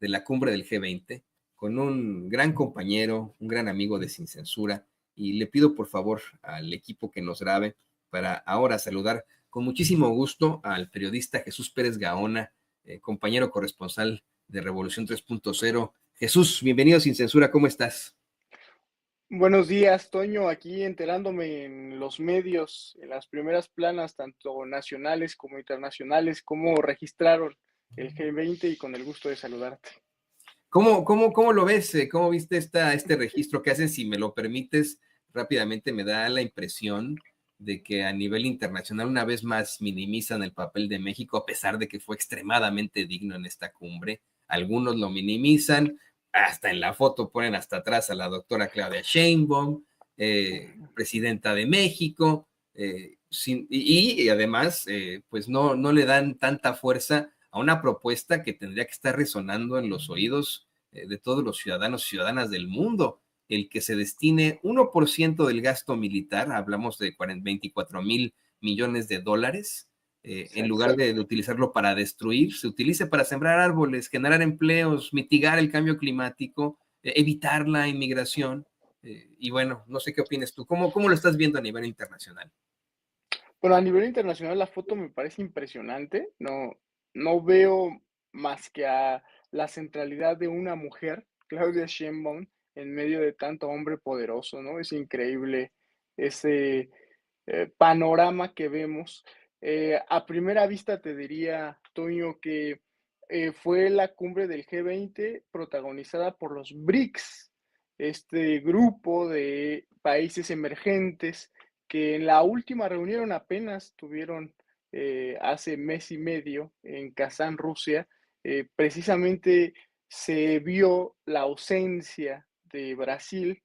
de la cumbre del G20 con un gran compañero, un gran amigo de Sin Censura, y le pido por favor al equipo que nos grabe para ahora saludar con muchísimo gusto al periodista Jesús Pérez Gaona, compañero corresponsal de Revolución 3.0. Jesús, bienvenido a Sin Censura, ¿cómo estás? Buenos días, Toño, aquí enterándome en los medios, en las primeras planas, tanto nacionales como internacionales, cómo registraron el G20 y con el gusto de saludarte. ¿Cómo lo ves? ¿Cómo viste este registro que hacen? Si me lo permites, rápidamente me da la impresión de que a nivel internacional una vez más minimizan el papel de México, a pesar de que fue extremadamente digno en esta cumbre. Algunos lo minimizan, hasta en la foto ponen hasta atrás a la doctora Claudia Sheinbaum, presidenta de México, y además, pues no le dan tanta fuerza a una propuesta que tendría que estar resonando en los oídos de todos los ciudadanos y ciudadanas del mundo. El que se destine 1% del gasto militar, hablamos de 24,000 millones de dólares, en lugar de utilizarlo para destruir, se utilice para sembrar árboles, generar empleos, mitigar el cambio climático, evitar la inmigración. Y bueno, no sé qué opinas tú. ¿Cómo lo estás viendo a nivel internacional? Bueno, a nivel internacional la foto me parece impresionante, no veo más que a la centralidad de una mujer, Claudia Sheinbaum, en medio de tanto hombre poderoso, ¿no? Es increíble ese panorama que vemos. A primera vista te diría, Toño, que fue la cumbre del G20 protagonizada por los BRICS, este grupo de países emergentes que en la última reunión apenas tuvieron hace mes y medio en Kazán, Rusia. Precisamente se vio la ausencia de Brasil.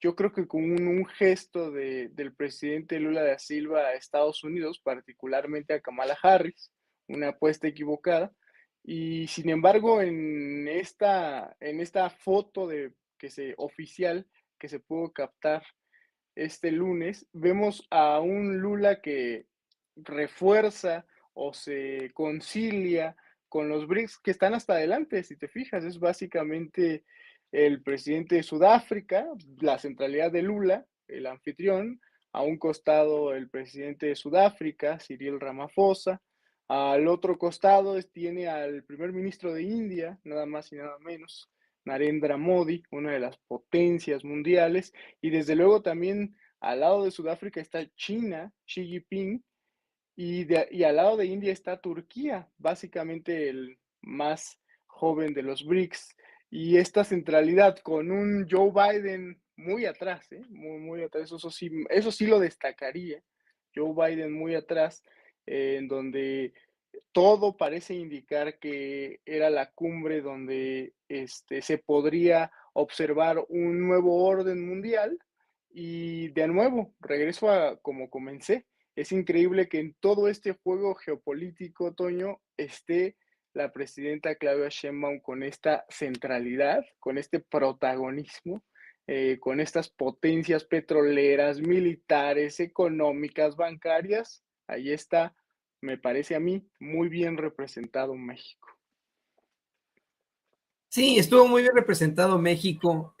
Yo creo que con un gesto del presidente Lula da Silva a Estados Unidos, particularmente a Kamala Harris, una apuesta equivocada. Y sin embargo, en esta foto oficial que se pudo captar este lunes, vemos a un Lula que refuerza o se concilia con los BRICS que están hasta adelante, si te fijas, es básicamente el presidente de Sudáfrica, la centralidad de Lula, el anfitrión, a un costado el presidente de Sudáfrica, Cyril Ramaphosa, al otro costado tiene al primer ministro de India, nada más y nada menos, Narendra Modi, una de las potencias mundiales, y desde luego también al lado de Sudáfrica está China, Xi Jinping, y al lado de India está Turquía, básicamente el más joven de los BRICS. Y esta centralidad con un Joe Biden muy atrás, muy atrás, eso sí lo destacaría. Joe Biden muy atrás, en donde todo parece indicar que era la cumbre donde se podría observar un nuevo orden mundial. Y de nuevo, regreso a como comencé. Es increíble que en todo este juego geopolítico, Toño, esté la presidenta Claudia Sheinbaum con esta centralidad, con este protagonismo, con estas potencias petroleras, militares, económicas, bancarias. Ahí está, me parece a mí, muy bien representado México. Sí, estuvo muy bien representado México,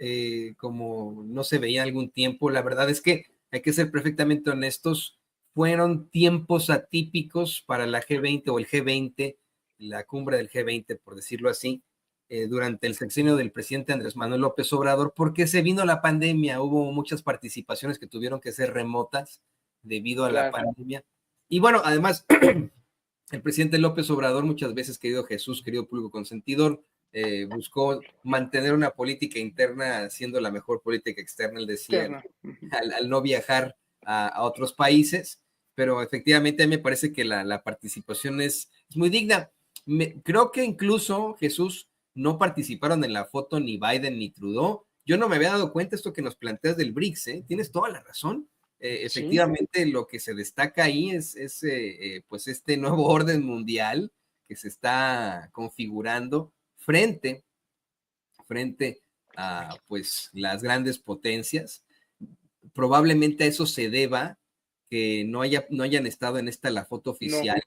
como no se veía algún tiempo. La verdad es que hay que ser perfectamente honestos, fueron tiempos atípicos para la G20 o el G20, la cumbre del G20, por decirlo así, durante el sexenio del presidente Andrés Manuel López Obrador, porque se vino la pandemia, hubo muchas participaciones que tuvieron que ser remotas debido a la Claro. pandemia. Y bueno, además, el presidente López Obrador, muchas veces, querido Jesús, querido público consentidor, buscó mantener una política interna siendo la mejor política externa, él decía, Externa. Uh-huh. al no viajar a otros países, pero efectivamente a mí me parece que la participación es muy digna. Creo que incluso, Jesús, no participaron en la foto ni Biden ni Trudeau. Yo no me había dado cuenta esto que nos planteas del BRICS, ¿eh? Tienes toda la razón. Sí. Efectivamente, lo que se destaca ahí es pues este nuevo orden mundial que se está configurando frente, frente a pues las grandes potencias. Probablemente a eso se deba que no hayan estado en esta la foto No. oficial,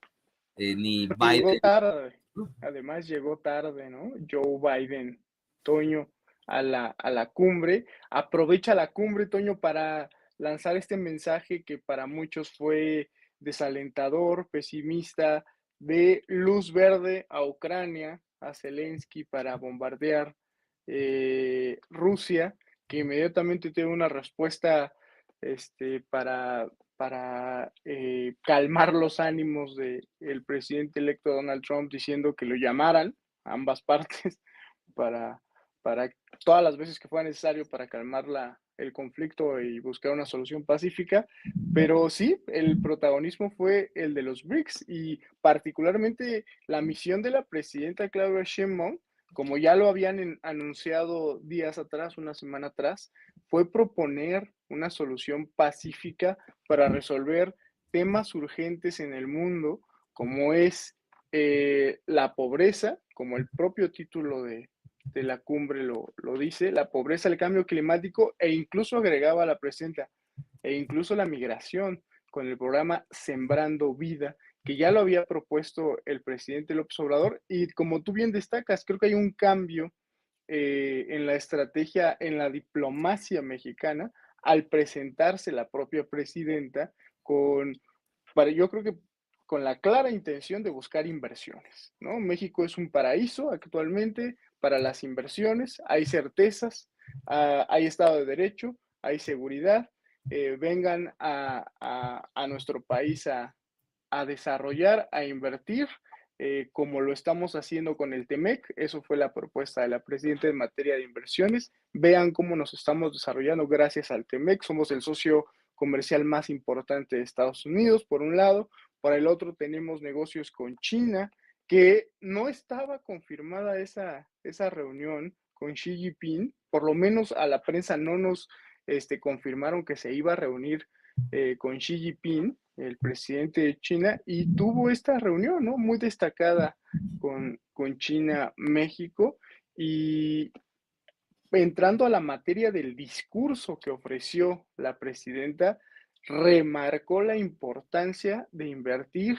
ni Llegó Biden, tarde. Además llegó tarde, ¿no? Joe Biden, Toño, a la cumbre. Aprovecha la cumbre, Toño, para lanzar este mensaje que para muchos fue desalentador, pesimista, de luz verde a Ucrania, a Zelensky para bombardear Rusia, que inmediatamente tiene una respuesta para calmar los ánimos del presidente electo Donald Trump diciendo que lo llamaran a ambas partes para, para todas las veces que fuera necesario para calmar el conflicto y buscar una solución pacífica. Pero sí, el protagonismo fue el de los BRICS y particularmente la misión de la presidenta Claudia Sheinbaum, como ya lo habían anunciado días atrás, una semana atrás, fue proponer una solución pacífica para resolver temas urgentes en el mundo, como es la pobreza, como el propio título de la cumbre lo dice, la pobreza, el cambio climático, e incluso agregaba la presidenta, e incluso la migración, con el programa Sembrando Vida, que ya lo había propuesto el presidente López Obrador, y como tú bien destacas, creo que hay un cambio en la estrategia, en la diplomacia mexicana, al presentarse la propia presidenta yo creo que con la clara intención de buscar inversiones, ¿no? México es un paraíso actualmente para las inversiones, hay certezas, hay Estado de Derecho, hay seguridad, vengan a nuestro país a desarrollar, a invertir, como lo estamos haciendo con el TEMEC. Eso fue la propuesta de la presidenta en materia de inversiones. Vean cómo nos estamos desarrollando gracias al TEMEC. Somos el socio comercial más importante de Estados Unidos, por un lado. Por el otro tenemos negocios con China, que no estaba confirmada esa reunión con Xi Jinping. Por lo menos a la prensa no nos confirmaron que se iba a reunir con Xi Jinping, el presidente de China, y tuvo esta reunión, ¿no? Muy destacada con China, México, y entrando a la materia del discurso que ofreció la presidenta, remarcó la importancia de invertir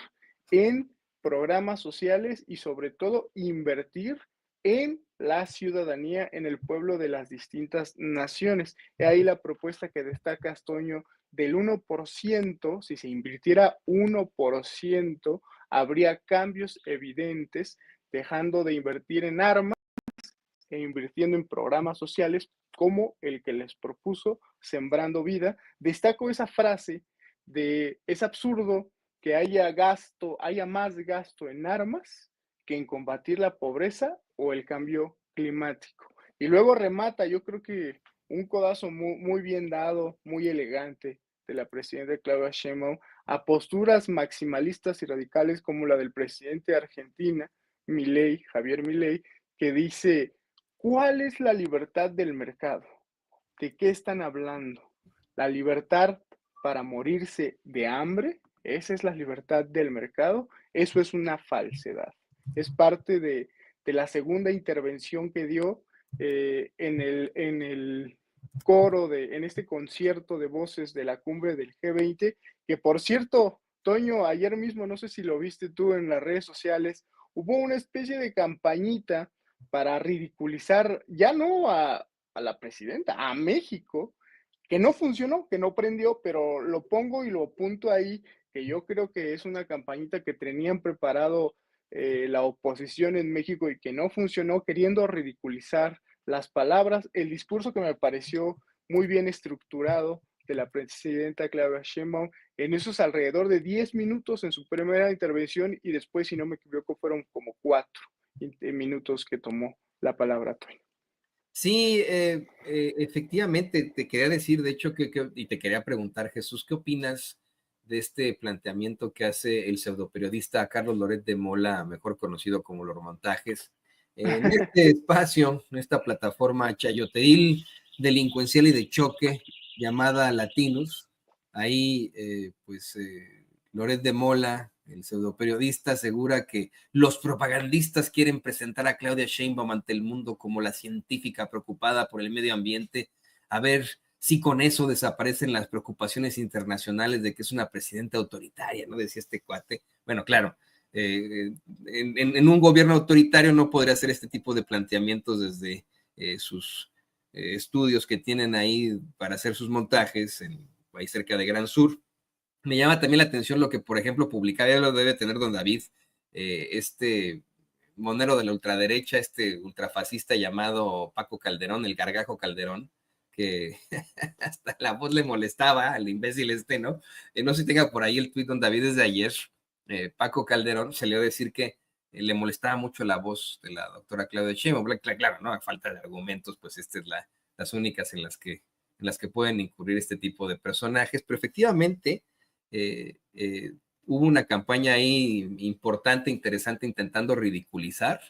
en programas sociales y sobre todo invertir en la ciudadanía, en el pueblo de las distintas naciones. Y ahí la propuesta que destaca Toño del 1%, si se invirtiera 1%, habría cambios evidentes, dejando de invertir en armas e invirtiendo en programas sociales como el que les propuso Sembrando Vida. Destaco esa frase de es absurdo que haya más gasto en armas que en combatir la pobreza o el cambio climático. Y luego remata, yo creo que un codazo muy bien dado, muy elegante de la presidenta Claudia Sheinbaum a posturas maximalistas y radicales como la del presidente de Argentina, Javier Milei, que dice: ¿cuál es la libertad del mercado? ¿De qué están hablando? ¿La libertad para morirse de hambre? ¿Esa es la libertad del mercado? Eso es una falsedad. Es parte de la segunda intervención que dio en el coro, en este concierto de voces de la cumbre del G20, que por cierto, Toño, ayer mismo, no sé si lo viste tú en las redes sociales, hubo una especie de campañita para ridiculizar ya no a la presidenta, a México, que no funcionó, que no prendió, pero lo pongo y lo apunto ahí, que yo creo que es una campañita que tenían preparado la oposición en México y que no funcionó, queriendo ridiculizar las palabras, el discurso que me pareció muy bien estructurado de la presidenta Claudia Sheinbaum en esos alrededor de 10 minutos en su primera intervención y después, si no me equivoco, fueron como 4 minutos que tomó la palabra. Sí, efectivamente, te quería decir, de hecho, y te quería preguntar, Jesús, ¿qué opinas de este planteamiento que hace el pseudoperiodista Carlos Loret de Mola, mejor conocido como Los Montajes, en este espacio, en esta plataforma chayoteril, delincuencial y de choque llamada Latinos? Ahí, Loret de Mola, el pseudoperiodista, asegura que los propagandistas quieren presentar a Claudia Sheinbaum ante el mundo como la científica preocupada por el medio ambiente, a ver si con eso desaparecen las preocupaciones internacionales de que es una presidenta autoritaria, ¿no? Decía este cuate. Bueno, claro, en un gobierno autoritario no podría hacer este tipo de planteamientos desde sus estudios que tienen ahí para hacer sus montajes ahí cerca de Gran Sur. Me llama también la atención lo que, por ejemplo, publicaba, ya lo debe tener don David, este monero de la ultraderecha, este ultrafascista llamado Paco Calderón, el Gargajo Calderón, que hasta la voz le molestaba al imbécil ¿no? No sé si tenga por ahí el tuit don David desde ayer. Paco Calderón salió a decir que le molestaba mucho la voz de la doctora Claudia Sheinbaum. Claro, ¿no? A falta de argumentos, pues estas las únicas en las que pueden incurrir este tipo de personajes, pero efectivamente hubo una campaña ahí importante, interesante, intentando ridiculizar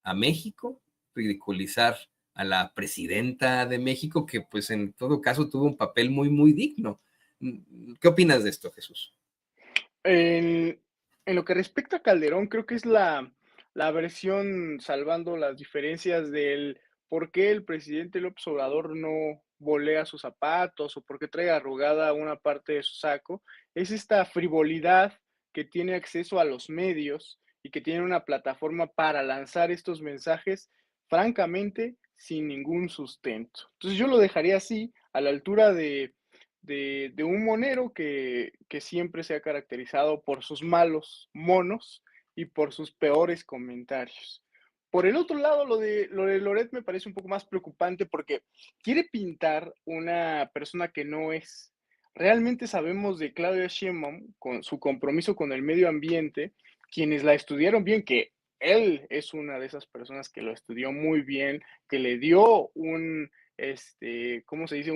a México, ridiculizar a la presidenta de México, que pues en todo caso tuvo un papel muy, muy digno. ¿Qué opinas de esto, Jesús? En, en lo que respecta a Calderón, creo que es la versión salvando las diferencias del por qué el presidente López Obrador no volea sus zapatos o por qué trae arrugada una parte de su saco. Es esta frivolidad que tiene acceso a los medios y que tiene una plataforma para lanzar estos mensajes, francamente, sin ningún sustento. Entonces yo lo dejaría así, a la altura de un monero que siempre se ha caracterizado por sus malos monos y por sus peores comentarios. Por el otro lado, lo de Loret me parece un poco más preocupante porque quiere pintar una persona que no es. Realmente sabemos de Claudia Sheinbaum, con su compromiso con el medio ambiente, quienes la estudiaron bien, que él es una de esas personas que lo estudió muy bien, que le dio ¿cómo se dice?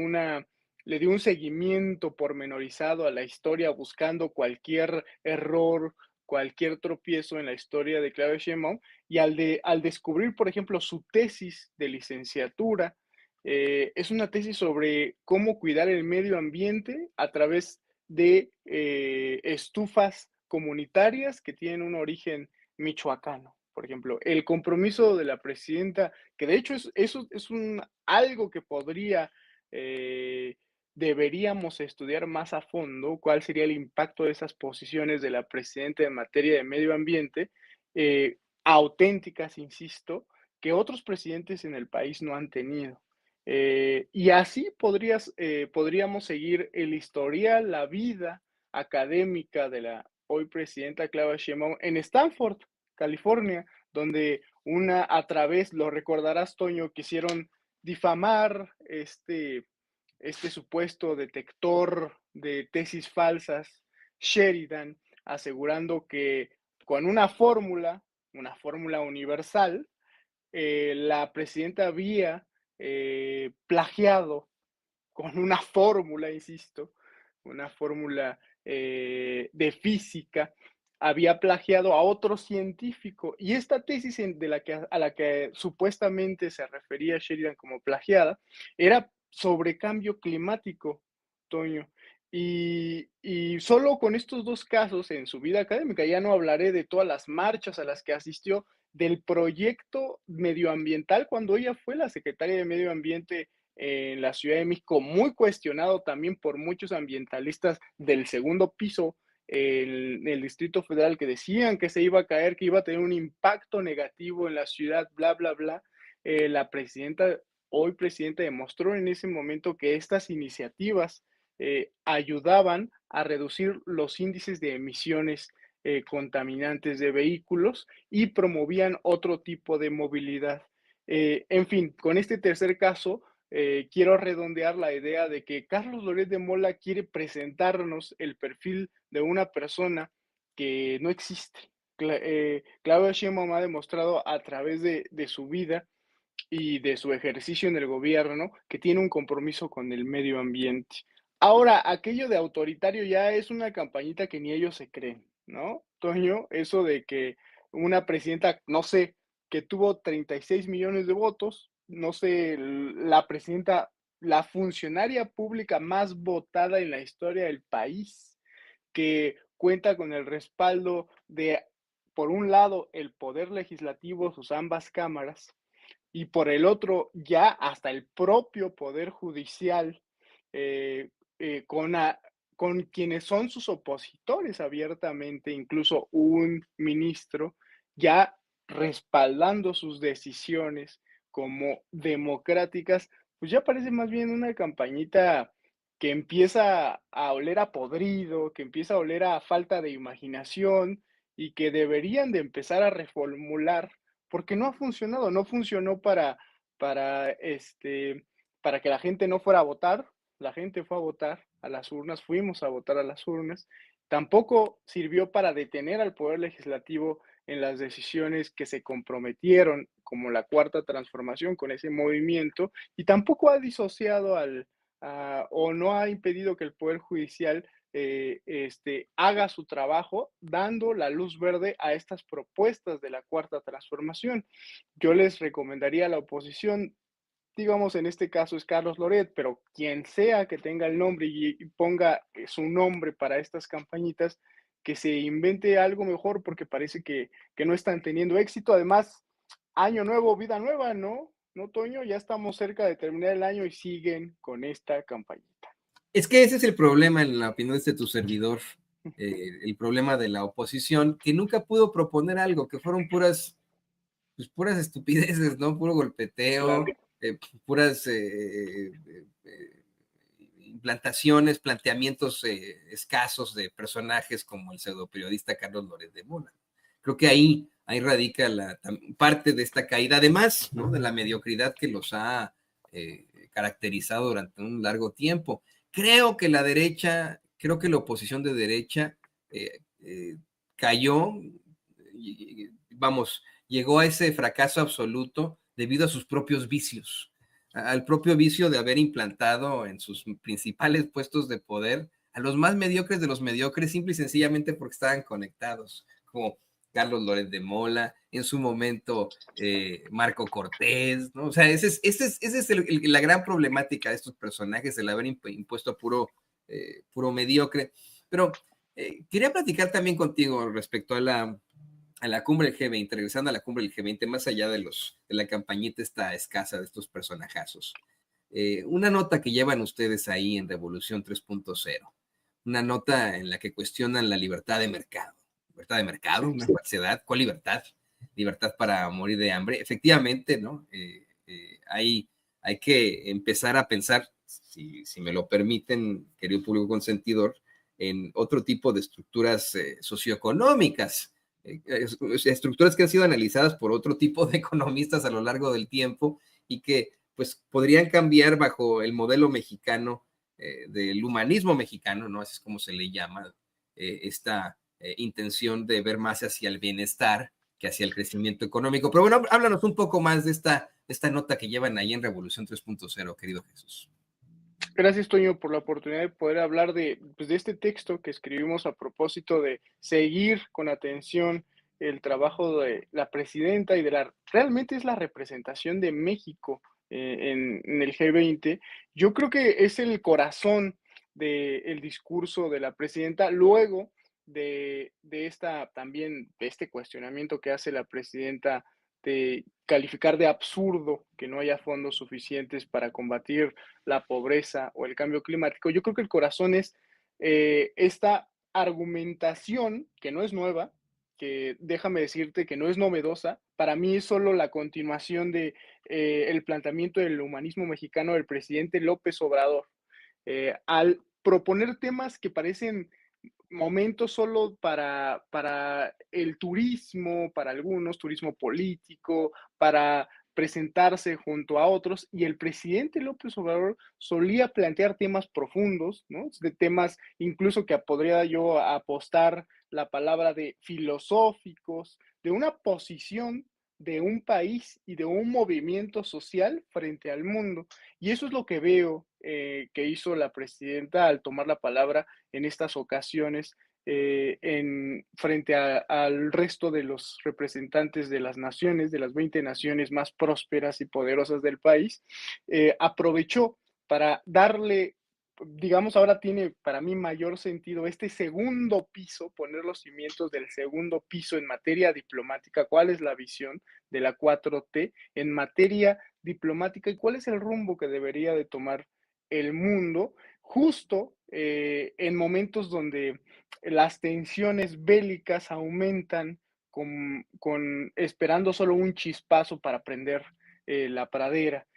Le dio un seguimiento pormenorizado a la historia, buscando cualquier error, cualquier tropiezo en la historia de Claudia Sheinbaum, y al descubrir, por ejemplo, su tesis de licenciatura, es una tesis sobre cómo cuidar el medio ambiente a través de estufas comunitarias que tienen un origen michoacano. Por ejemplo, el compromiso de la presidenta, que de hecho eso es algo que deberíamos estudiar más a fondo, cuál sería el impacto de esas posiciones de la presidenta en materia de medio ambiente, auténticas, insisto, que otros presidentes en el país no han tenido. Y así podríamos seguir el historial, la vida académica de la hoy presidenta Claudia Sheinbaum en Stanford, California, donde a través, lo recordarás, Toño, quisieron difamar este supuesto detector de tesis falsas, Sheridan, asegurando que con una fórmula universal, la presidenta había plagiado con una fórmula, insisto, una fórmula de física, había plagiado a otro científico. Y esta tesis a la que supuestamente se refería Sheridan como plagiada era sobre cambio climático, Toño. Y solo con estos dos casos en su vida académica, ya no hablaré de todas las marchas a las que asistió, del proyecto medioambiental cuando ella fue la secretaria de Medio Ambiente en la Ciudad de México, muy cuestionado también por muchos ambientalistas del segundo piso en el Distrito Federal, que decían que se iba a caer, que iba a tener un impacto negativo en la ciudad, bla, bla, bla. La presidenta, hoy presidenta, demostró en ese momento que estas iniciativas ayudaban a reducir los índices de emisiones contaminantes de vehículos y promovían otro tipo de movilidad. En fin, con este tercer caso, quiero redondear la idea de que Carlos Loret de Mola quiere presentarnos el perfil de una persona que no existe. Claudia Sheinbaum ha demostrado a través de su vida y de su ejercicio en el gobierno que tiene un compromiso con el medio ambiente. Ahora, aquello de autoritario ya es una campañita que ni ellos se creen, ¿no? Toño, eso de que una presidenta, no sé, que tuvo 36 millones de votos, no sé, la presidenta, la funcionaria pública más votada en la historia del país, que cuenta con el respaldo de, por un lado, el poder legislativo, sus ambas cámaras, y por el otro ya hasta el propio Poder Judicial, eh, con con quienes son sus opositores abiertamente, incluso un ministro, ya respaldando sus decisiones como democráticas, pues ya parece más bien una campañita que empieza a oler a podrido, que empieza a oler a falta de imaginación y que deberían de empezar a reformular, porque no ha funcionado, no funcionó para, para que la gente no fuera a votar, la gente fue a votar a las urnas, fuimos a votar a las urnas, tampoco sirvió para detener al Poder Legislativo en las decisiones que se comprometieron, como la Cuarta Transformación con ese movimiento, y tampoco ha disociado o no ha impedido que el Poder Judicial haga su trabajo dando la luz verde a estas propuestas de la Cuarta Transformación. Yo les recomendaría a la oposición, digamos, en este caso es Carlos Loret, pero quien sea que tenga el nombre y ponga su nombre para estas campañitas, que se invente algo mejor porque parece que no están teniendo éxito. Además, año nuevo, vida nueva, ¿no? ¿No, Toño? Ya estamos cerca de terminar el año y siguen con esta campañita. Es que ese es el problema, en la opinión de tu servidor, el problema de la oposición, que nunca pudo proponer algo, que fueron puras estupideces, ¿no? Puro Claro. golpeteo, puras implantaciones, planteamientos escasos de personajes como el pseudoperiodista Carlos Loret de Mola. Creo que ahí radica parte de esta caída, además, ¿no?, de la mediocridad que los ha caracterizado durante un largo tiempo. Creo que creo que la oposición de derecha cayó, vamos, llegó a ese fracaso absoluto debido a sus propios vicios, al propio vicio de haber implantado en sus principales puestos de poder a los más mediocres de los mediocres, simple y sencillamente porque estaban conectados, como Carlos Loret de Mola, en su momento Marco Cortés, ¿no? O sea, esa es la gran problemática de estos personajes, el haber impuesto a puro mediocre. Pero quería platicar también contigo respecto a la cumbre del G20, regresando a la cumbre del G20, más allá de la campañita esta escasa de estos personajazos. Una nota que llevan ustedes ahí en Revolución 3.0, una nota en la que cuestionan la libertad de mercado. ¿Libertad de mercado? ¿Una falsedad? ¿Cuál libertad? ¿Libertad para morir de hambre? Efectivamente, ¿no? Hay que empezar a pensar, si me lo permiten, querido público consentidor, en otro tipo de estructuras socioeconómicas, estructuras que han sido analizadas por otro tipo de economistas a lo largo del tiempo y que pues podrían cambiar bajo el modelo mexicano del humanismo mexicano, ¿no? Así es como se le llama esta intención de ver más hacia el bienestar que hacia el crecimiento económico. Pero bueno, háblanos un poco más de esta nota que llevan ahí en Revolución 3.0, querido Jesús. Gracias, Toño, por la oportunidad de poder hablar pues, de este texto que escribimos a propósito de seguir con atención el trabajo de la presidenta y realmente es la representación de México en el G20. Yo creo que es el corazón del discurso de la presidenta, luego también de este cuestionamiento que hace la presidenta de calificar de absurdo que no haya fondos suficientes para combatir la pobreza o el cambio climático. Yo creo que el corazón es esta argumentación que no es nueva, que déjame decirte que no es novedosa. Para mí es solo la continuación de el planteamiento del humanismo mexicano del presidente López Obrador. Al proponer temas que parecen momentos solo para el turismo, para algunos, turismo político, para presentarse junto a otros, y el presidente López Obrador solía plantear temas profundos, ¿no? De temas incluso que podría yo apostar la palabra de filosóficos, de una posición de un país y de un movimiento social frente al mundo. Y eso es lo que veo que hizo la presidenta al tomar la palabra en estas ocasiones frente al resto de los representantes de las naciones, de las 20 naciones más prósperas y poderosas del país, aprovechó para darle, digamos, ahora tiene para mí mayor sentido este segundo piso, poner los cimientos del segundo piso en materia diplomática. ¿Cuál es la visión de la 4T en materia diplomática y cuál es el rumbo que debería de tomar el mundo justo en momentos donde las tensiones bélicas aumentan esperando solo un chispazo para prender la pradera.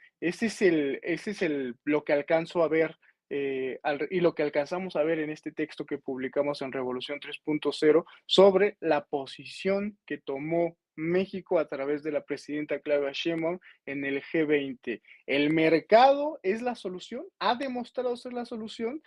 Lo que alcanzo a ver y lo que alcanzamos a ver en este texto que publicamos en Revolución 3.0 sobre la posición que tomó México a través de la presidenta Claudia Sheinbaum en el G20. El mercado es la solución, ha demostrado ser la solución.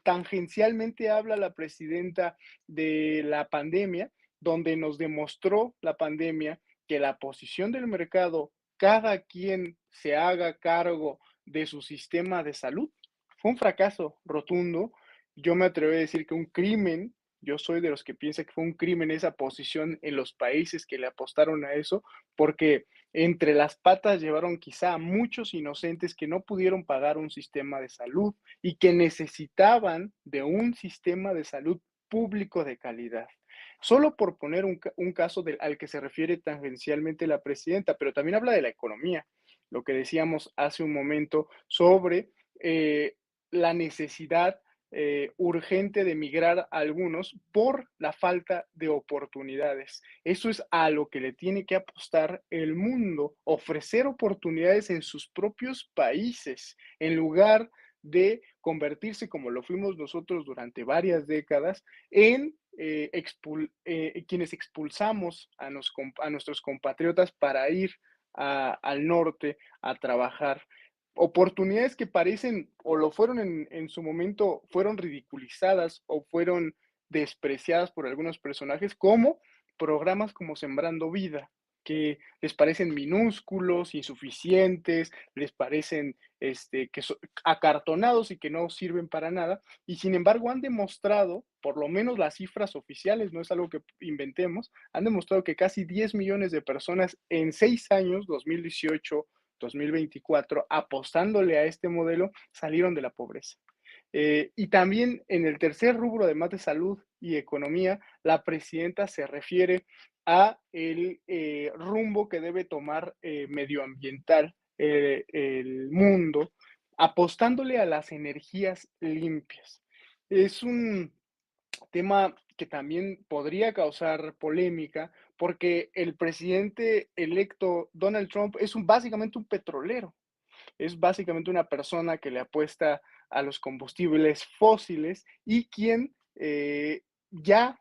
Tangencialmente habla la presidenta de la pandemia, donde nos demostró la pandemia que la posición del mercado, cada quien se haga cargo de su sistema de salud, fue un fracaso rotundo. Yo me atrevo a decir que un crimen. Yo soy de los que piensa que fue un crimen esa posición en los países que le apostaron a eso, porque entre las patas llevaron quizá a muchos inocentes que no pudieron pagar un sistema de salud y que necesitaban de un sistema de salud público de calidad. Solo por poner un caso al que se refiere tangencialmente la presidenta, pero también habla de la economía, lo que decíamos hace un momento sobre eh, la necesidad urgente de migrar a algunos por la falta de oportunidades. Eso es a lo que le tiene que apostar el mundo, ofrecer oportunidades en sus propios países, en lugar de convertirse, como lo fuimos nosotros durante varias décadas, en quienes expulsamos a nuestros compatriotas para ir al norte a trabajar. Oportunidades que parecen o lo fueron en su momento, fueron ridiculizadas o fueron despreciadas por algunos personajes, como programas como Sembrando Vida, que les parecen minúsculos, insuficientes, les parecen que son acartonados y que no sirven para nada, y sin embargo han demostrado, por lo menos las cifras oficiales, no es algo que inventemos, han demostrado que casi 10 millones de personas en 6 años, 2018, 2024, apostándole a este modelo, salieron de la pobreza. Y también en el tercer rubro, además de salud y economía, la presidenta se refiere a el rumbo que debe tomar medioambiental el mundo, apostándole a las energías limpias. Es un tema que también podría causar polémica porque el presidente electo Donald Trump es básicamente un petrolero, es básicamente una persona que le apuesta a los combustibles fósiles y quien ya,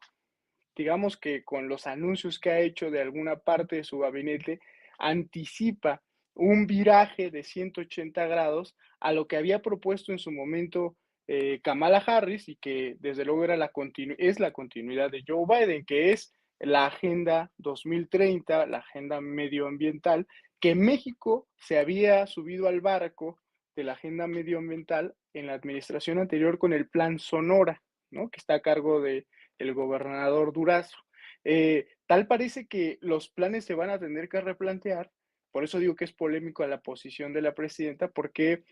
digamos que con los anuncios que ha hecho de alguna parte de su gabinete, anticipa un viraje de 180 grados a lo que había propuesto en su momento Kamala Harris y que desde luego es la continuidad de Joe Biden, que es la Agenda 2030, la agenda medioambiental, que México se había subido al barco de la agenda medioambiental en la administración anterior con el Plan Sonora, ¿no? Que está a cargo de el gobernador Durazo. Tal parece que los planes se van a tener que replantear, por eso digo que es polémico a la posición de la presidenta, porque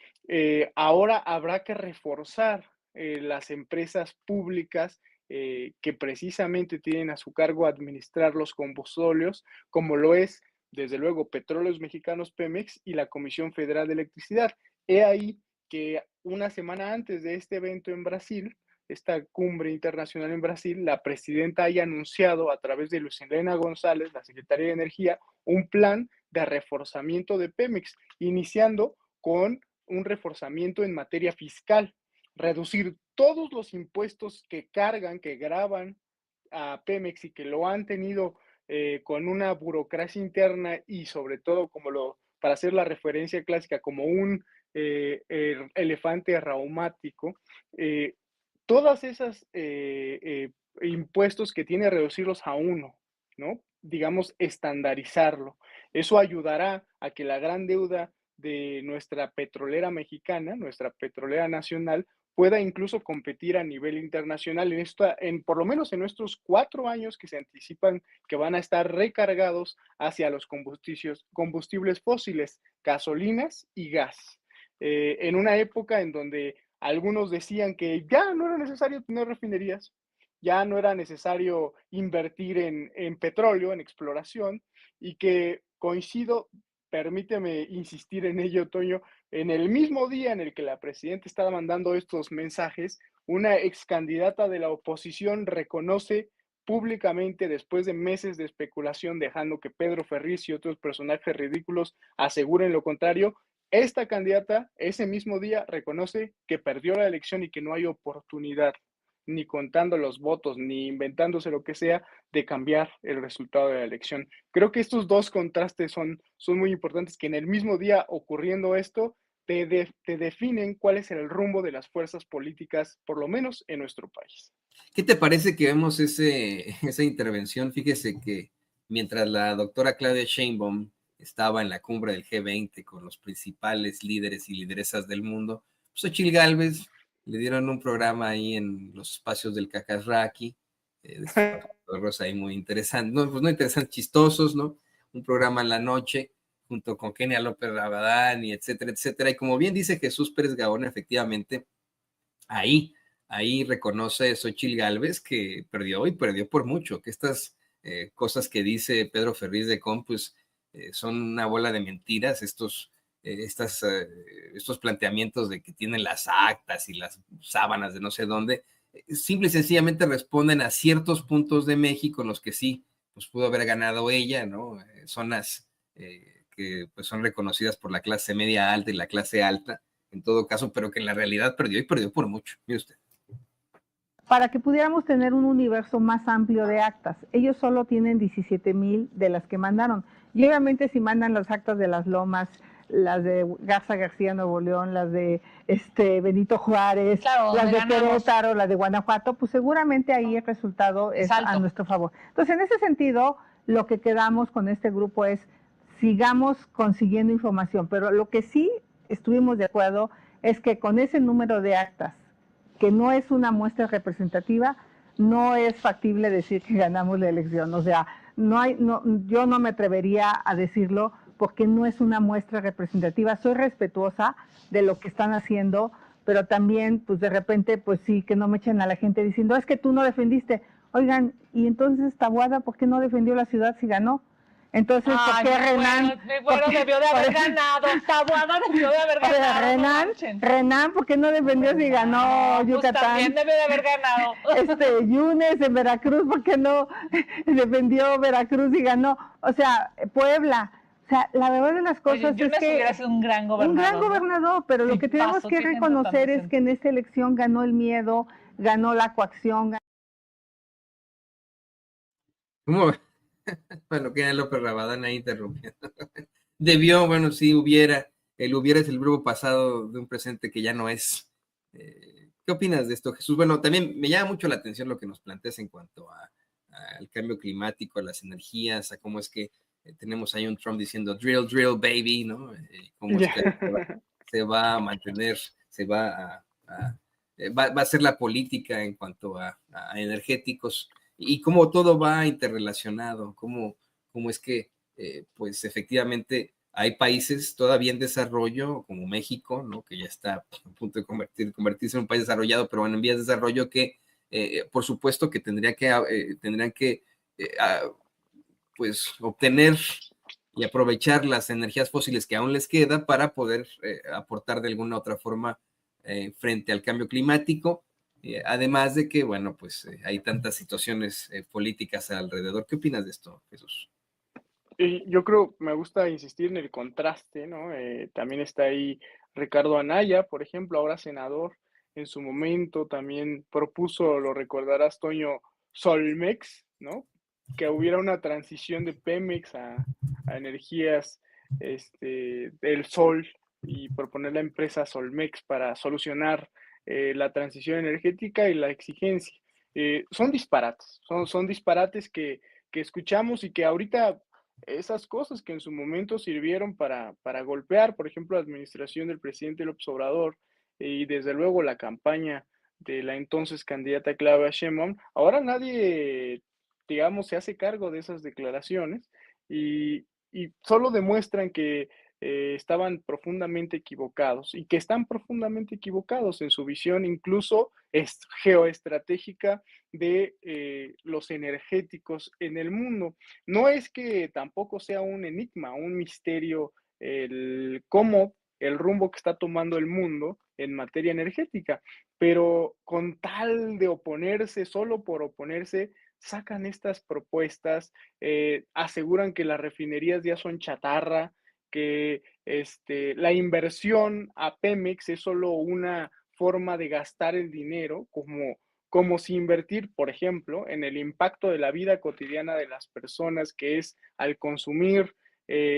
ahora habrá que reforzar las empresas públicas que precisamente tienen a su cargo administrar los combustibles, como lo es, desde luego, Petróleos Mexicanos Pemex y la Comisión Federal de Electricidad. He ahí que una semana antes de este evento en Brasil, esta cumbre internacional en Brasil, la presidenta haya anunciado a través de Luz Helena González, la secretaria de Energía, un plan de reforzamiento de Pemex, iniciando con un reforzamiento en materia fiscal, reducir todos los impuestos que cargan, que graban a Pemex y que lo han tenido con una burocracia interna y sobre todo, para hacer la referencia clásica, como un elefante raumático, todas esas impuestos que tiene reducirlos a uno, ¿no? Digamos, estandarizarlo. Eso ayudará a que la gran deuda de nuestra petrolera mexicana, nuestra petrolera nacional, pueda incluso competir a nivel internacional por lo menos en nuestros 4 años que se anticipan que van a estar recargados hacia los combustibles fósiles, gasolinas y gas. En una época en donde algunos decían que ya no era necesario tener refinerías, ya no era necesario invertir en petróleo, en exploración, y que coincido permíteme insistir en ello, Toño, en el mismo día en el que la presidenta estaba mandando estos mensajes, una ex candidata de la oposición reconoce públicamente, después de meses de especulación, dejando que Pedro Ferriz y otros personajes ridículos aseguren lo contrario, esta candidata ese mismo día reconoce que perdió la elección y que no hay oportunidad, ni contando los votos, ni inventándose lo que sea, de cambiar el resultado de la elección. Creo que estos dos contrastes son muy importantes, que en el mismo día ocurriendo esto, te definen cuál es el rumbo de las fuerzas políticas, por lo menos en nuestro país. ¿Qué te parece que vemos esa intervención? Fíjese que mientras la doctora Claudia Sheinbaum estaba en la cumbre del G20 con los principales líderes y lideresas del mundo, Xochitl Gálvez le dieron un programa ahí en los espacios del Cacasraqui, de estos programas ahí muy interesantes, no, pues no interesantes, chistosos, ¿no? Un programa en la noche junto con Kenia López Rabadán y etcétera, etcétera. Y como bien dice Jesús Pérez Gaona, efectivamente, ahí reconoce Xochitl Gálvez que perdió y perdió por mucho, que estas cosas que dice Pedro Ferriz de Con, pues son una bola de mentiras, estos planteamientos de que tienen las actas y las sábanas de no sé dónde, simple y sencillamente responden a ciertos puntos de México en los que sí, pues pudo haber ganado ella, ¿no? Zonas que pues son reconocidas por la clase media alta y la clase alta, en todo caso, pero que en la realidad perdió y perdió por mucho, mire usted. Para que pudiéramos tener un universo más amplio de actas. Ellos solo tienen 17,000 de las que mandaron. Y obviamente si mandan las actas de las Lomas, las de Garza García Nuevo León, las de Benito Juárez, claro, las de Querétaro, las de Guanajuato, pues seguramente ahí el resultado es a nuestro favor. Entonces, en ese sentido, lo que quedamos con este grupo es sigamos consiguiendo información, pero lo que sí estuvimos de acuerdo es que con ese número de actas, que no es una muestra representativa, no es factible decir que ganamos la elección. O sea, yo no me atrevería a decirlo porque no es una muestra representativa. Soy respetuosa de lo que están haciendo, pero también, pues de repente, pues sí, que no me echen a la gente diciendo, es que tú no defendiste. Oigan, y entonces Taboada, ¿por qué no defendió la ciudad si ganó? Entonces, ¿por qué Renan? Bueno, debió de haber ganado. Taboada debió de haber ganado. Renan, ¿por qué no defendió si ganó Yucatán? Pues también debió de haber ganado. Yunes en Veracruz, ¿por qué no defendió Veracruz y ganó? O sea, Puebla. O sea, la verdad de las cosas es que hubiera sido un gran gobernador. Un gran gobernador, ¿no? Pero lo que tenemos que reconocer es que en esta elección ganó el miedo, ganó la coacción. ¿Cómo? Bueno, que López Rabadán ahí interrumpiendo. Debió, bueno, sí, hubiera. El hubiera es el verbo pasado de un presente que ya no es. ¿Qué opinas de esto, Jesús? Bueno, también me llama mucho la atención lo que nos planteas en cuanto al cambio climático, a las energías, a cómo es que tenemos ahí un Trump diciendo drill, drill, baby, ¿no? Cómo es que se va a mantener, va a ser la política en cuanto a energéticos y cómo todo va interrelacionado, cómo es que, pues efectivamente, hay países todavía en desarrollo, como México, ¿no? Que ya está a punto de convertirse en un país desarrollado, pero bueno, en vías de desarrollo que, por supuesto, que tendrían que pues, obtener y aprovechar las energías fósiles que aún les queda para poder aportar de alguna otra forma frente al cambio climático. Además de que, bueno, pues hay tantas situaciones políticas alrededor. ¿Qué opinas de esto, Jesús? Yo creo, me gusta insistir en el contraste, ¿no? También está ahí Ricardo Anaya, por ejemplo, ahora senador, en su momento también propuso, lo recordarás, Toño, Solmex, ¿no? Que hubiera una transición de Pemex a energías del sol y proponer la empresa Solmex para solucionar la transición energética y la exigencia. Son disparates, son disparates que escuchamos y que ahorita esas cosas que en su momento sirvieron para golpear, por ejemplo, la administración del presidente López Obrador y desde luego la campaña de la entonces candidata Claudia Sheinbaum, ahora nadie, digamos, se hace cargo de esas declaraciones y solo demuestran que estaban profundamente equivocados y que están profundamente equivocados en su visión incluso geoestratégica de los energéticos en el mundo. No es que tampoco sea un enigma, un misterio cómo el rumbo que está tomando el mundo en materia energética, pero con tal de oponerse, solo por oponerse, sacan estas propuestas, aseguran que las refinerías ya son chatarra, que la inversión a Pemex es solo una forma de gastar el dinero, como si invertir, por ejemplo, en el impacto de la vida cotidiana de las personas, que es al consumir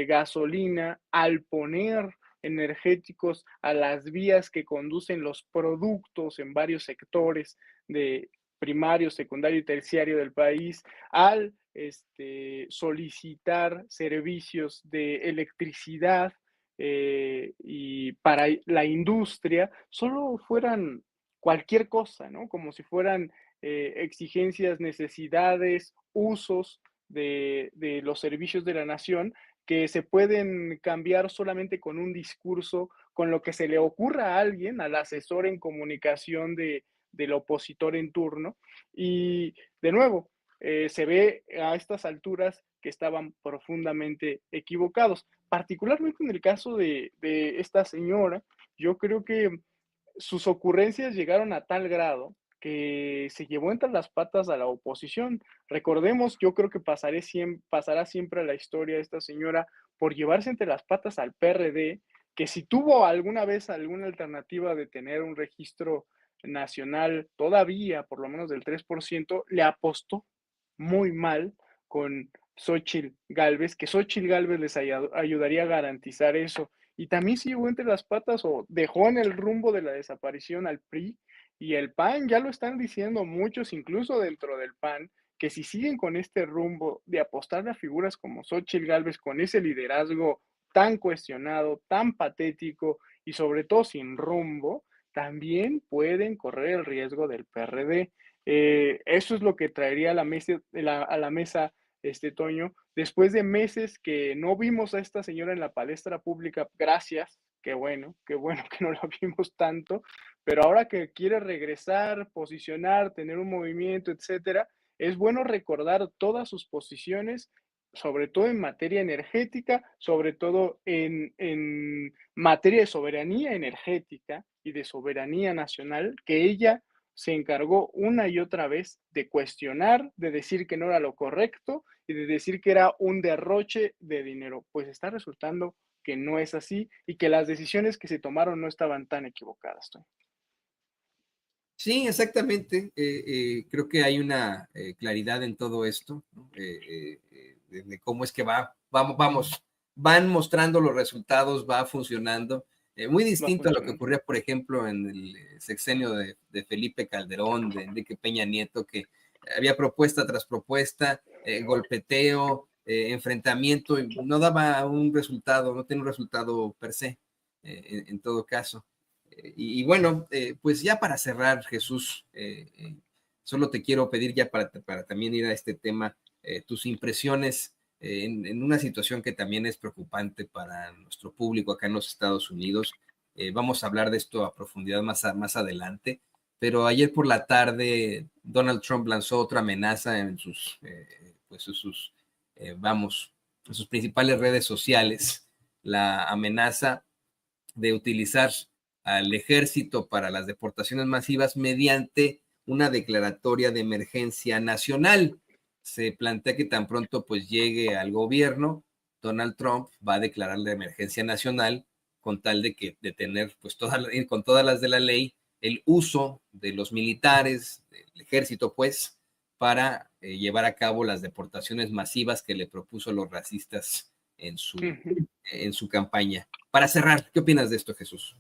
gasolina, al poner energéticos a las vías que conducen los productos en varios sectores de primario, secundario y terciario del país, al solicitar servicios de electricidad y para la industria, solo fueran cualquier cosa, ¿no? Como si fueran exigencias, necesidades, usos de los servicios de la nación que se pueden cambiar solamente con un discurso, con lo que se le ocurra a alguien, al asesor en comunicación del opositor en turno. Y de nuevo, se ve a estas alturas que estaban profundamente equivocados. Particularmente en el caso de esta señora, yo creo que sus ocurrencias llegaron a tal grado que se llevó entre las patas a la oposición. Recordemos, yo creo que pasará siempre a la historia esta señora por llevarse entre las patas al PRD, que si tuvo alguna vez alguna alternativa de tener un registro nacional todavía, por lo menos del 3%, le apostó muy mal con Xóchitl Gálvez, que Xóchitl Gálvez les ayudaría a garantizar eso. Y también se llevó entre las patas o dejó en el rumbo de la desaparición al PRI y el PAN. Ya lo están diciendo muchos, incluso dentro del PAN, que si siguen con este rumbo de apostar a figuras como Xóchitl Gálvez, con ese liderazgo tan cuestionado, tan patético y sobre todo sin rumbo, también pueden correr el riesgo del PRD. Eso es lo que traería a la mesa Toño, después de meses que no vimos a esta señora en la palestra pública, gracias, qué bueno que no la vimos tanto, pero ahora que quiere regresar, posicionar, tener un movimiento, etcétera, es bueno recordar todas sus posiciones, sobre todo en materia energética, sobre todo en materia de soberanía energética y de soberanía nacional, que ella se encargó una y otra vez de cuestionar, de decir que no era lo correcto y de decir que era un derroche de dinero. Pues está resultando que no es así y que las decisiones que se tomaron no estaban tan equivocadas, Tony. Sí, exactamente. Creo que hay una claridad en todo esto, ¿no? De cómo es que van mostrando los resultados, va funcionando. Muy distinto a lo que ocurría, por ejemplo, en el sexenio de Felipe Calderón, de Enrique Peña Nieto, que había propuesta tras propuesta, golpeteo, enfrentamiento, y no daba un resultado, no tenía un resultado per se, en todo caso. Y bueno, pues ya para cerrar, Jesús, solo te quiero pedir ya para también ir a este tema, tus impresiones en una situación que también es preocupante para nuestro público acá en los Estados Unidos. Vamos a hablar de esto a profundidad más adelante, pero ayer por la tarde Donald Trump lanzó otra amenaza en sus principales redes sociales, la amenaza de utilizar al ejército para las deportaciones masivas mediante una declaratoria de emergencia nacional. Se plantea que tan pronto pues llegue al gobierno, Donald Trump va a declarar la emergencia nacional con tal de tener pues con todas las de la ley el uso de los militares, del ejército pues, para llevar a cabo las deportaciones masivas que le propuso a los racistas en su campaña. Para cerrar, ¿qué opinas de esto, Jesús?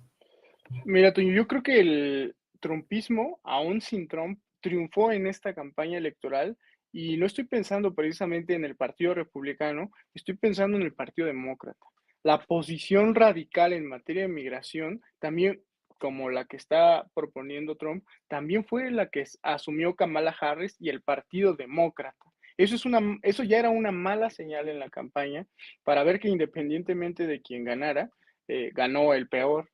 Mira, Toño, yo creo que el trumpismo, aún sin Trump, triunfó en esta campaña electoral y no estoy pensando precisamente en el Partido Republicano, estoy pensando en el Partido Demócrata. La posición radical en materia de migración, también como la que está proponiendo Trump, también fue la que asumió Kamala Harris y el Partido Demócrata. Eso ya era una mala señal en la campaña para ver que independientemente de quién ganara, ganó el peor.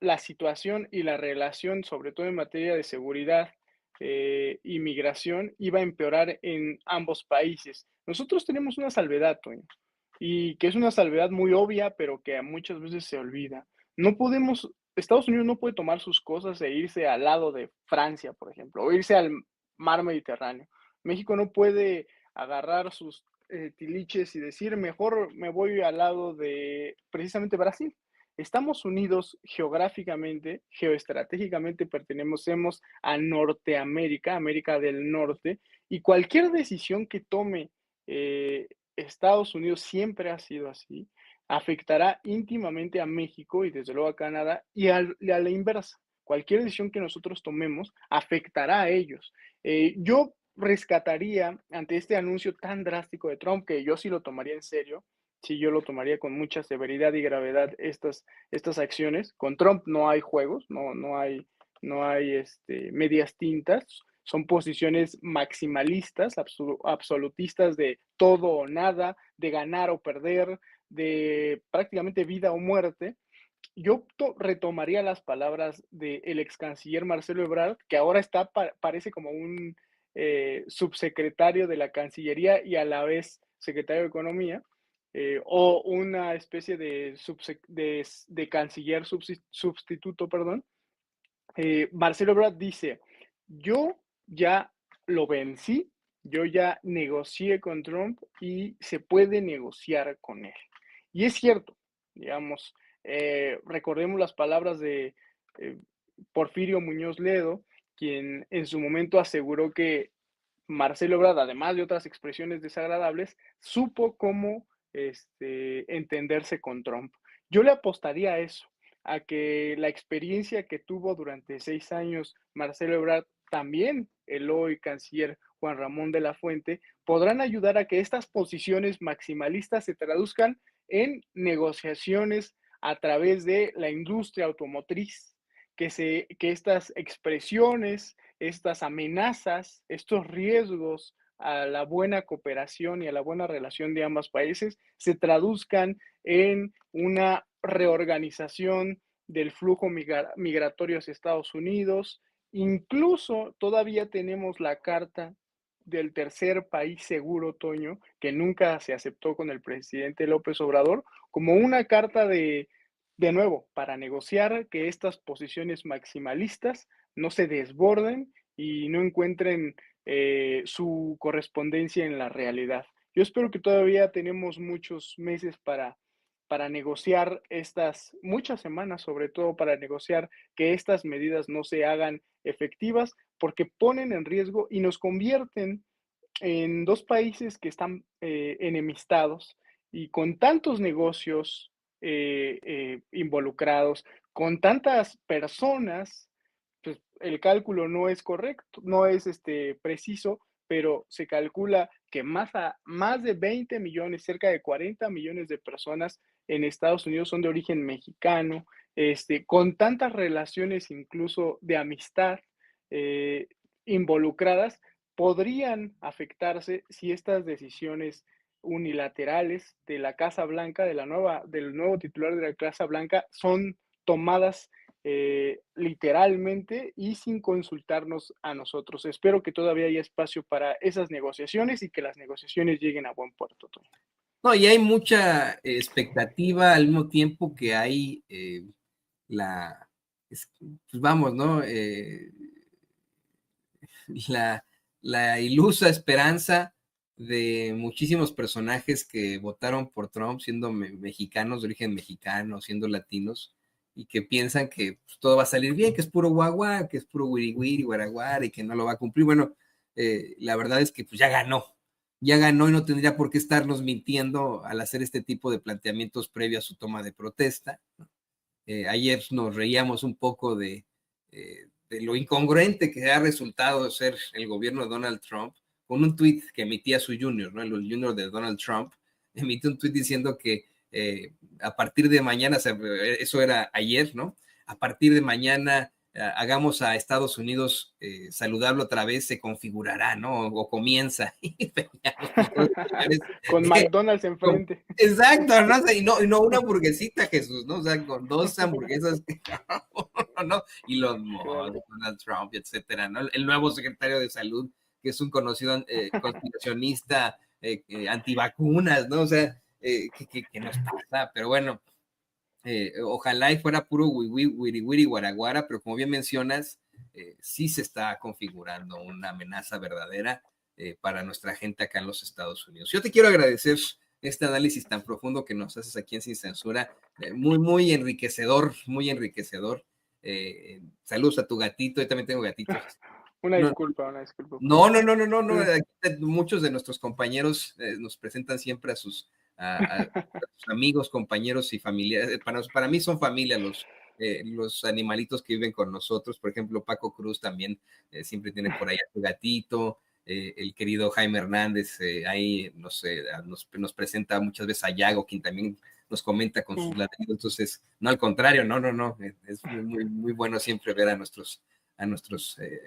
La situación y la relación, sobre todo en materia de seguridad y migración, iba a empeorar en ambos países. Nosotros tenemos una salvedad, Toño, y que es una salvedad muy obvia, pero que muchas veces se olvida. No podemos, Estados Unidos no puede tomar sus cosas e irse al lado de Francia, por ejemplo, o irse al mar Mediterráneo. México no puede agarrar sus tiliches y decir, mejor me voy al lado de precisamente Brasil. Estamos unidos geográficamente, geoestratégicamente pertenecemos a Norteamérica, América del Norte, y cualquier decisión que tome Estados Unidos siempre ha sido así, afectará íntimamente a México y desde luego a Canadá y a la inversa. Cualquier decisión que nosotros tomemos afectará a ellos. Yo rescataría ante este anuncio tan drástico de Trump, que yo sí lo tomaría en serio, sí yo lo tomaría con mucha severidad y gravedad estas acciones. Con Trump no hay juegos, no hay medias tintas, son posiciones maximalistas, absolutistas de todo o nada, de ganar o perder, de prácticamente vida o muerte. Yo retomaría las palabras del ex canciller Marcelo Ebrard, que ahora parece como un subsecretario de la Cancillería y a la vez secretario de Economía, o una especie de canciller sustituto, perdón. Marcelo Ebrard dice, yo ya lo vencí, yo ya negocié con Trump y se puede negociar con él. Y es cierto, digamos, recordemos las palabras de Porfirio Muñoz Ledo, quien en su momento aseguró que Marcelo Ebrard, además de otras expresiones desagradables, supo cómo entenderse con Trump. Yo le apostaría a eso, a que la experiencia que tuvo durante 6 años Marcelo Ebrard, también el hoy canciller Juan Ramón de la Fuente, podrán ayudar a que estas posiciones maximalistas se traduzcan en negociaciones a través de la industria automotriz, que estas expresiones, estas amenazas, estos riesgos a la buena cooperación y a la buena relación de ambos países se traduzcan en una reorganización del flujo migratorio hacia Estados Unidos. Incluso todavía tenemos la carta del tercer país seguro, Toño, que nunca se aceptó con el presidente López Obrador, como una carta de nuevo, para negociar que estas posiciones maximalistas no se desborden y no encuentren su correspondencia en la realidad. Yo espero que todavía tenemos muchos meses para negociar muchas semanas sobre todo para negociar que estas medidas no se hagan efectivas, porque ponen en riesgo y nos convierten en dos países que están enemistados y con tantos negocios involucrados, con tantas personas, pues el cálculo no es correcto, no es preciso, pero se calcula que más de 20 millones, cerca de 40 millones de personas en Estados Unidos son de origen mexicano, con tantas relaciones incluso de amistad involucradas, podrían afectarse si estas decisiones unilaterales de la Casa Blanca, del nuevo titular de la Casa Blanca, son tomadas literalmente y sin consultarnos a nosotros. Espero que todavía haya espacio para esas negociaciones y que las negociaciones lleguen a buen puerto. No, y hay mucha expectativa al mismo tiempo que hay pues vamos, ¿no? La ilusa esperanza de muchísimos personajes que votaron por Trump siendo mexicanos, de origen mexicano, siendo latinos, y que piensan que pues, todo va a salir bien, que es puro guagua, que es puro wiri wiri, guaraguara, y que no lo va a cumplir. Bueno, la verdad es que pues ya ganó y no tendría por qué estarnos mintiendo al hacer este tipo de planteamientos previo a su toma de protesta. Ayer nos reíamos un poco de lo incongruente que ha resultado ser el gobierno de Donald Trump, con un tuit que emitía su junior, ¿no? El junior de Donald Trump, emitió un tuit diciendo que a partir de mañana, eso era ayer, ¿no? A partir de mañana hagamos a Estados Unidos saludarlo otra vez, se configurará, ¿no? O comienza. Con McDonald's enfrente. Exacto, ¿no? O sea, y no una hamburguesita, Jesús, ¿no? O sea, con 2 hamburguesas, ¿no? Y los Donald Trump, etcétera, ¿no? El nuevo secretario de Salud, que es un conocido conspiracionista antivacunas, ¿no? O sea, ¿Qué nos pasa? Pero bueno, ojalá y fuera puro wiri wiri guaraguara, pero como bien mencionas, sí se está configurando una amenaza verdadera para nuestra gente acá en los Estados Unidos. Yo te quiero agradecer este análisis tan profundo que nos haces aquí en Sin Censura, muy enriquecedor, muy enriquecedor. Saludos a tu gatito, yo también tengo gatitos. Una disculpa. No. Muchos de nuestros compañeros nos presentan siempre a sus amigos, compañeros y familiares. Para mí son familia los animalitos que viven con nosotros. Por ejemplo, Paco Cruz también siempre tiene por ahí a su gatito. El querido Jaime Hernández ahí nos presenta muchas veces a Yago, quien también nos comenta con sus ladridos. Entonces, no, al contrario, no. Es muy bueno siempre ver a nuestros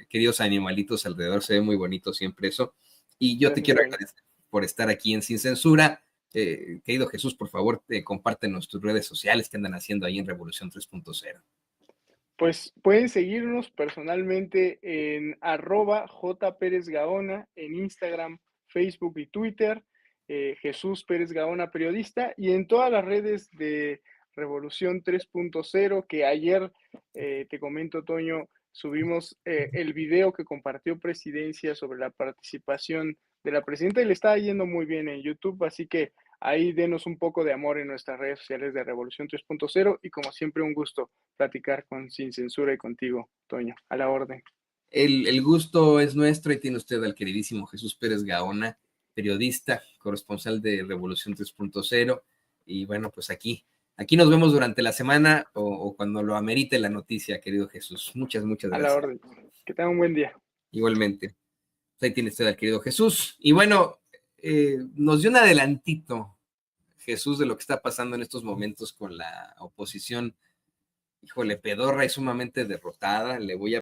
queridos animalitos alrededor. Se ve muy bonito siempre eso. Y yo te quiero agradecer por estar aquí en Sin Censura. Querido Jesús, por favor, compártenos tus redes sociales que andan haciendo ahí en Revolución 3.0. Pues pueden seguirnos personalmente en @jperezgaona en Instagram, Facebook y Twitter, Jesús Pérez Gaona Periodista, y en todas las redes de Revolución 3.0, que ayer, te comento, Toño, subimos el video que compartió Presidencia sobre la participación de la presidenta y le está yendo muy bien en YouTube, así que ahí denos un poco de amor en nuestras redes sociales de Revolución 3.0 y como siempre un gusto platicar con Sin Censura y contigo, Toño, a la orden. El gusto es nuestro y tiene usted al queridísimo Jesús Pérez Gaona, periodista, corresponsal de Revolución 3.0 y bueno, pues aquí nos vemos durante la semana o cuando lo amerite la noticia, querido Jesús. Muchas gracias. A la orden. Que tenga un buen día. Igualmente. Ahí tiene usted al querido Jesús. Y bueno, nos dio un adelantito, Jesús, de lo que está pasando en estos momentos con la oposición, híjole, pedorra y sumamente derrotada. Le voy a